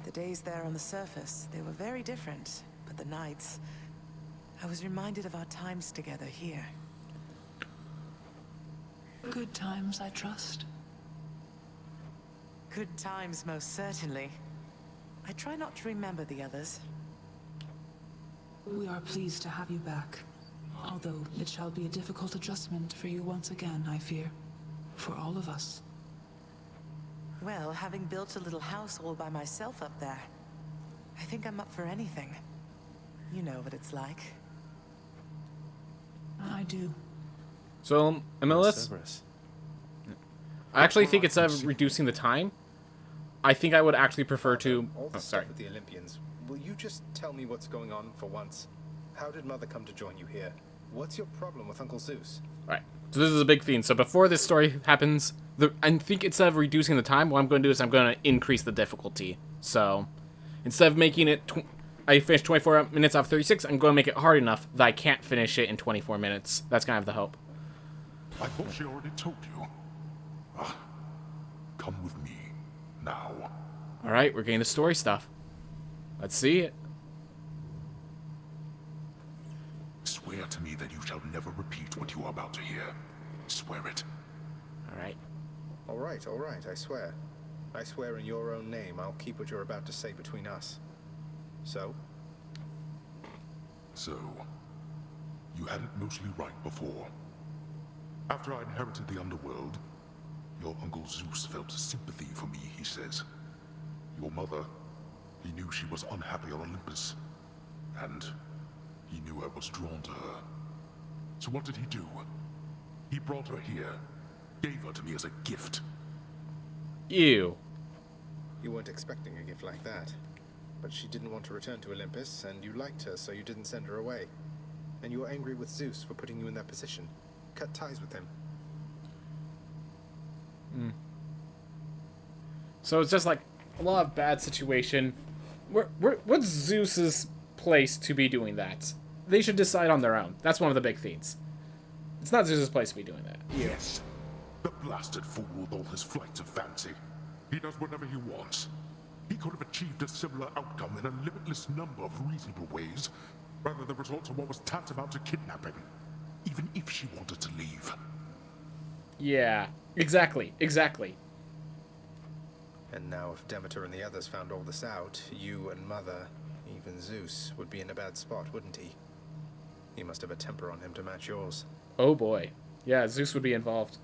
The days there on the surface, they were very different, but the nights... I was reminded of our times together here. Good times, I trust. Good times, most certainly. I try not to remember the others. We are pleased to have you back. Although it shall be a difficult adjustment for you once again, I fear. For all of us. Well, having built a little house all by myself up there, I think I'm up for anything. You know what it's like. I do. So, MLS? I actually think instead of reducing the time, I think I would actually prefer to... All the Oh, stuff sorry. with the Olympians. Will you just tell me what's going on for once? How did Mother come to join you here? What's your problem with Uncle Zeus? Alright, so this is a big theme. So before this story happens, I think instead of reducing the time, what I'm going to do is I'm going to increase the difficulty. So, instead of making it... I finished 24 minutes off 36, I'm going to make it hard enough that I can't finish it in 24 minutes. That's kind of the hope. I thought she already told you. Come with me, now. Alright, we're getting the story stuff. Let's see it. Swear to me that you shall never repeat what you are about to hear. Swear it. Alright. All right, I swear. I swear in your own name I'll keep what you're about to say between us. So? So, you had it mostly right before. After I inherited the underworld, Your Uncle Zeus felt sympathy for me, he says. Your mother, he knew she was unhappy on Olympus. And he knew I was drawn to her. So what did he do? He brought her here, gave her to me as a gift. Ew. You weren't expecting a gift like that. But she didn't want to return to Olympus, and you liked her, so you didn't send her away. And you were angry with Zeus for putting you in that position. Cut ties with him. So it's just like a lot of bad situation. What's Zeus's place to be doing that? They should decide on their own. That's one of the big themes. It's not Zeus's place to be doing that. Yes. The blasted fool with all his flights of fancy. He does whatever he wants. He could have achieved a similar outcome in a limitless number of reasonable ways, rather than resort to what was tantamount to kidnapping, even if she wanted to leave. Yeah, exactly. And now if Demeter and the others found all this out, you and Mother, even Zeus, would be in a bad spot, wouldn't he? He must have a temper on him to match yours. Oh boy. Yeah, Zeus would be involved.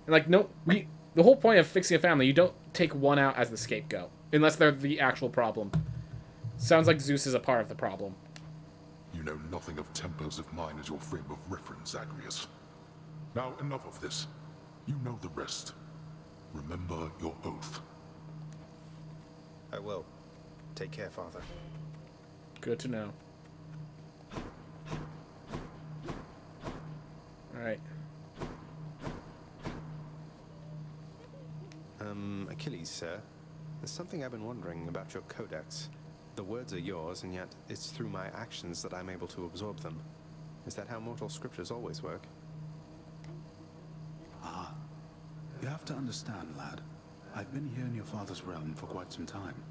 And like, no, the whole point of fixing a family, you don't take one out as the scapegoat. Unless they're the actual problem. Sounds like Zeus is a part of the problem. You know nothing of tempers if mine is your frame of reference, Zagreus. Now enough of this. You know the rest. Remember your oath. I will. Take care, Father. Good to know. Alright. Achilles, sir. There's something I've been wondering about your codex. The words are yours, and yet it's through my actions that I'm able to absorb them. Is that how mortal scriptures always work? Ah. You have to understand, lad. I've been here in your father's realm for quite some time.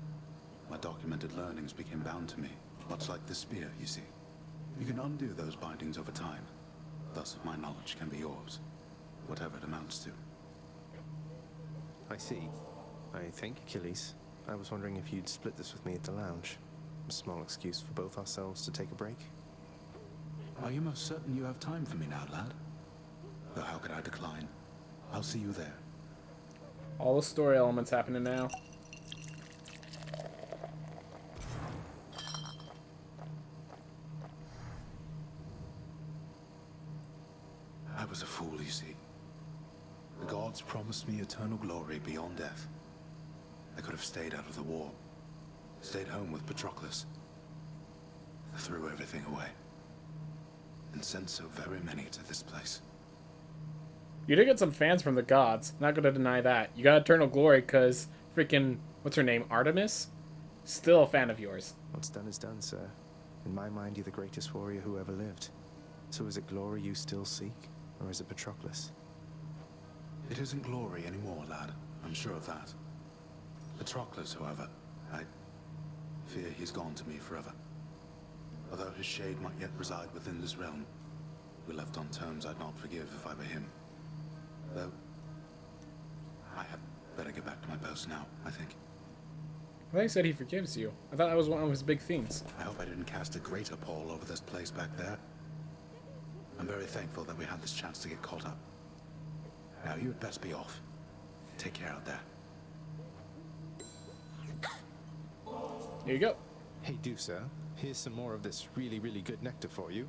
My documented learnings became bound to me, much like this spear, you see. You can undo those bindings over time. Thus, my knowledge can be yours, whatever it amounts to. I see. I think, Achilles. I was wondering if you'd split this with me at the lounge. A small excuse for both ourselves to take a break. Are you most certain you have time for me now, lad? Though how could I decline? I'll see you there. All the story elements happening now. I was a fool, you see. The gods promised me eternal glory beyond death. I could have stayed out of the war. Stayed home with Patroclus. I threw everything away. And sent so very many to this place. You did get some fans from the gods. Not gonna deny that. You got eternal glory because freaking, what's her name, Artemis? Still a fan of yours. What's done is done, sir. In my mind, you're the greatest warrior who ever lived. So is it glory you still seek, or is it Patroclus? It isn't glory anymore, lad. I'm sure of that. Patroclus, however, I fear he's gone to me forever. Although his shade might yet reside within this realm, we left on terms I'd not forgive if I were him. Though, I had better get back to my post now, I think. I thought he said he forgives you. I thought that was one of his big themes. I hope I didn't cast a greater pall over this place back there. I'm very thankful that we had this chance to get caught up. Now you had best be off. Take care out there. Here you go. Hey, do sir. Here's some more of this really, really good nectar for you.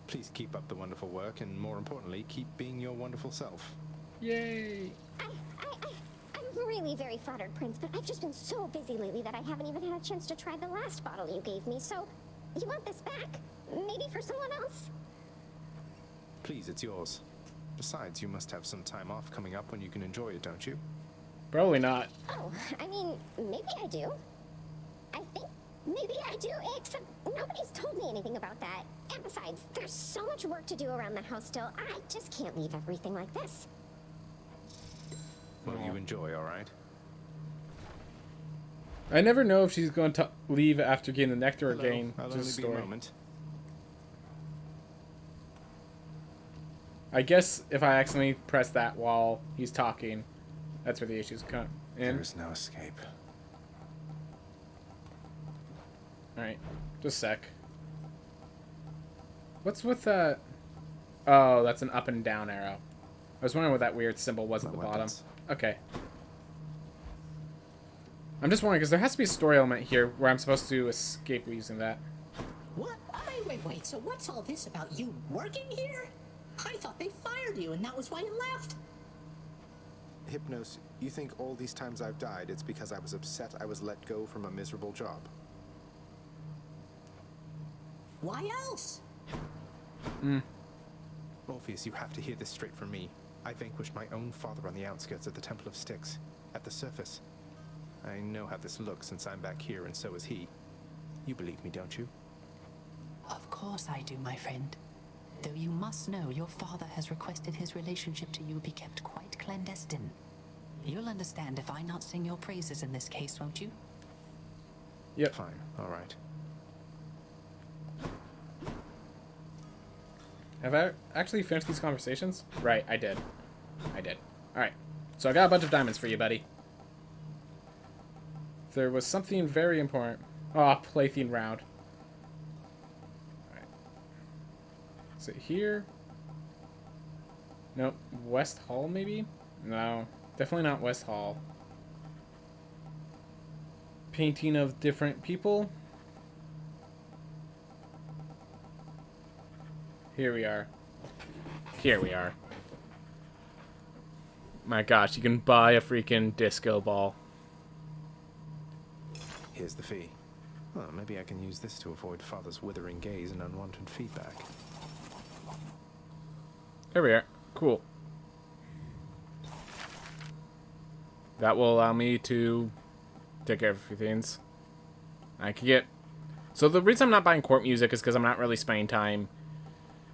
Please keep up the wonderful work, and more importantly, keep being your wonderful self. Yay! I'm really very flattered, Prince, but I've just been so busy lately that I haven't even had a chance to try the last bottle you gave me, so you want this back? Maybe for someone else? Please, it's yours. Besides, you must have some time off coming up when you can enjoy it, don't you? Probably not. Oh, I mean, maybe I do. I think maybe I do, except nobody's told me anything about that. And besides, there's so much work to do around the house still. I just can't leave everything like this. Well, you enjoy, all right? I never know if she's going to leave after getting the nectar or Hello. gain. I'll Just only be a story. moment. I guess if I accidentally press that while he's talking, that's where the issues come in. There is no escape. Alright, just a sec. What's with that? Oh, that's an up and down arrow. I was wondering what that weird symbol was at the bottom. Okay. I'm just wondering, because there has to be a story element here where I'm supposed to escape using that. What? Wait. So what's all this about you working here? I thought they fired you and that was why you left. Hypnos, you think all these times I've died, it's because I was upset I was let go from a miserable job? Why else? Orpheus, you have to hear this straight from me. I vanquished my own father on the outskirts of the Temple of Styx, at the surface. I know how this looks since I'm back here, and so is he. You believe me, don't you? Of course I do, my friend. Though you must know your father has requested his relationship to you be kept quite clandestine. You'll understand if I not sing your praises in this case, won't you? Yep. Fine, alright. Have I actually finished these conversations? Right, I did. Alright. So I got a bunch of diamonds for you, buddy. There was something very important. Oh, playtheme round. Alright. Is it here? Nope. West Hall, maybe? No. Definitely not West Hall. Painting of different people. Here we are. Here we are. My gosh, you can buy a freaking disco ball. Here's the fee. Well, maybe I can use this to avoid Father's withering gaze and unwanted feedback. There we are. Cool. That will allow me to take care of a few things. I can get... So the reason I'm not buying court music is because I'm not really spending time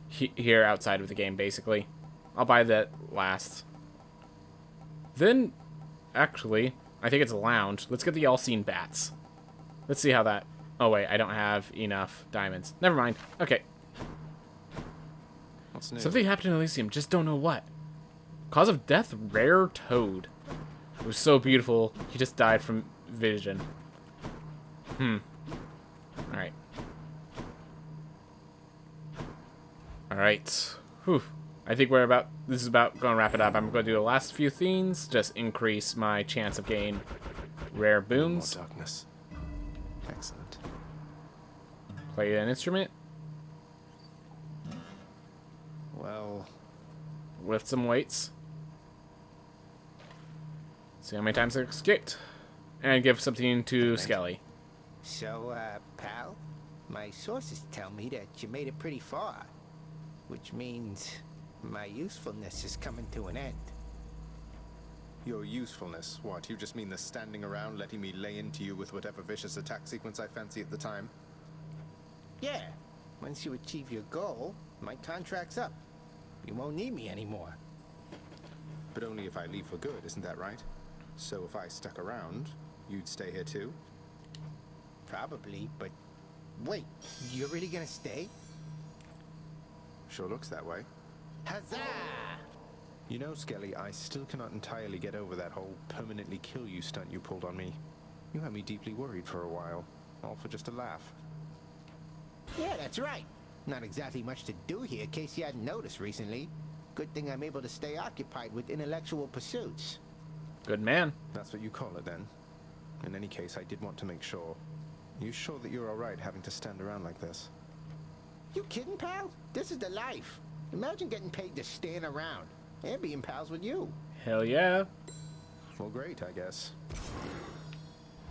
here outside of the game, basically. I'll buy that last. Then, actually, I think it's a lounge. Let's get the all-seen bats. Let's see how that... Oh, wait, I don't have enough diamonds. Never mind. Okay. What's new? Something happened in Elysium, just don't know what. Cause of death, rare toad. It was so beautiful, he just died from vision. Alright. Alright. Whew. I think this is about going to wrap it up. I'm going to do the last few things, just increase my chance of getting rare boons. More darkness. Excellent. Play an instrument. Well... Lift some weights. See how many times I escaped. And give something to Skelly. So, pal, my sources tell me that you made it pretty far. Which means my usefulness is coming to an end. Your usefulness? What, you just mean the standing around letting me lay into you with whatever vicious attack sequence I fancy at the time? Yeah. Once you achieve your goal, my contract's up. You won't need me anymore. But only if I leave for good, isn't that right? So if I stuck around, you'd stay here too? Probably, but... Wait, you're really gonna stay? Sure looks that way. Huzzah! You know, Skelly, I still cannot entirely get over that whole permanently kill you stunt you pulled on me. You had me deeply worried for a while, all for just a laugh. Yeah, that's right. Not exactly much to do here, in case you hadn't noticed recently. Good thing I'm able to stay occupied with intellectual pursuits. Good man. That's what you call it, then. In any case, I did want to make sure. You sure that you're alright having to stand around like this? You kidding, pal? This is the life. Imagine getting paid to stand around and being pals with you. Hell yeah. Well, great, I guess.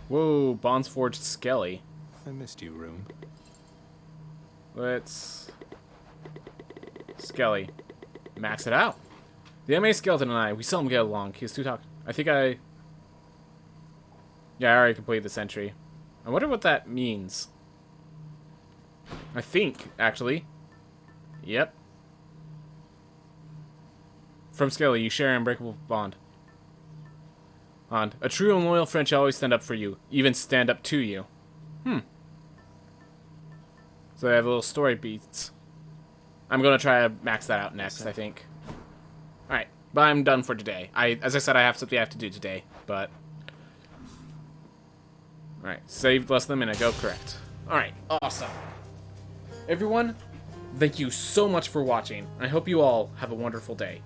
Whoa, Bonds Forged Skelly. I missed you, Room. Let's... Skelly. Max it out. The MA Skeleton and I, we seldom get along. He's too talk. I think I... Yeah, I already completed the sentry. I wonder what that means. I think, actually. Yep. From Skelly, you share an unbreakable bond. A true and loyal friend shall always stand up for you, even stand up to you. So they have little story beats. I'm gonna try to max that out next, I think. Alright, but I'm done for today. As I said, I have something I have to do today, but... Alright, saved less than a minute ago, correct. Alright, awesome. Everyone, thank you so much for watching. I hope you all have a wonderful day.